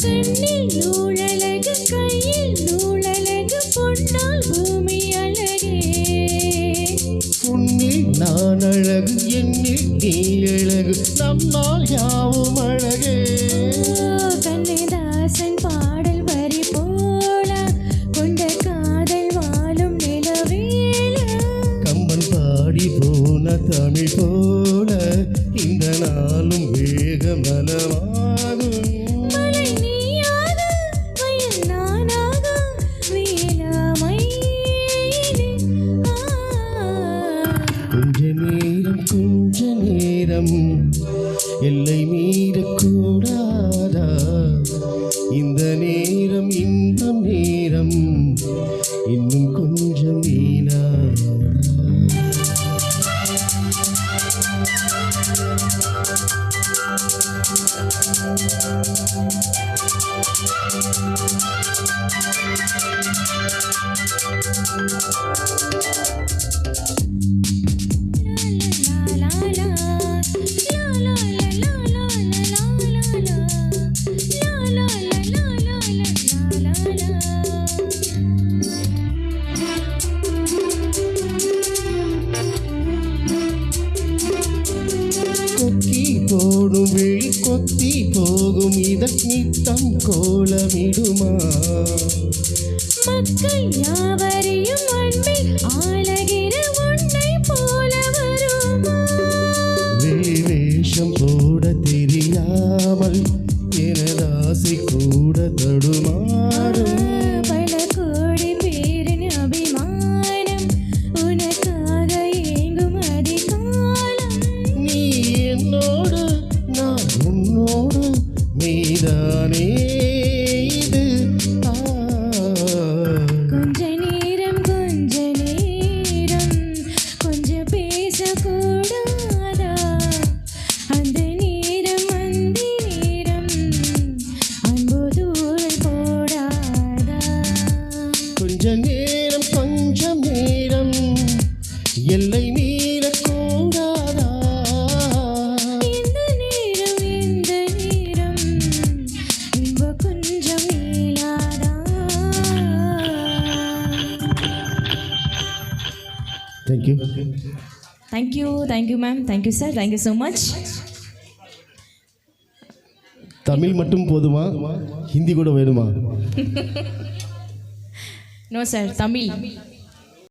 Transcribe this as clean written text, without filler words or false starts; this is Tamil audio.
கண்ணில் நூலழகு கையில் நூலழகு பொன்னால் பூமி அழகே உன்னில் நான் அழகு என்னில் நீ அழகு நம்மால் யாவும் அழகே கண்ணதாசன் பாடல் வரி போல கொண்ட காதல் வாழும் நிலவேல கம்பன் பாடி போன தமிழ் போல இந்த நாளும் வேகம் நலமாகும் மலை நீயாக வயல் நானாக வேளாமையிலே கொஞ்ச நேரம் எல்லை மீறக்கூடாதா இந்த நேரம் இன்பம் நேரம் இன்னும் கொஞ்சம் வீணா கொக்கி போடும் விழி கொத்தி போகும் இதற்கித்தம் கோலமிடுமா மக்கள் யாவரையும் அன்பில் ஆளகிற உன்னை போல வருமா வெளி வேஷம் போட தெரியாமல் எனது ஆசை கூட தடுமாறும் பல கோடி பேரின் அபிமானம் உனக்காக ஏங்கும் அதிகாலம் நீ என்னோடு நான் உன்னோடு நீதானே இது கொஞ்ச நேரம் கொஞ்சம் பேசக்கூடாதா அந்த நேரம் அன்பு தூரல் போடாதா கொஞ்ச நேரம் எல்லை மீறக்கூடாதா இந்த நேரம் இன்ப கொஞ்சம் நீளாதா thank you ma'am thank you sir thank you so much Tamil மட்டும் போதுமா ஹிந்தி கூட வேணுமா நோ சார் தமிழ்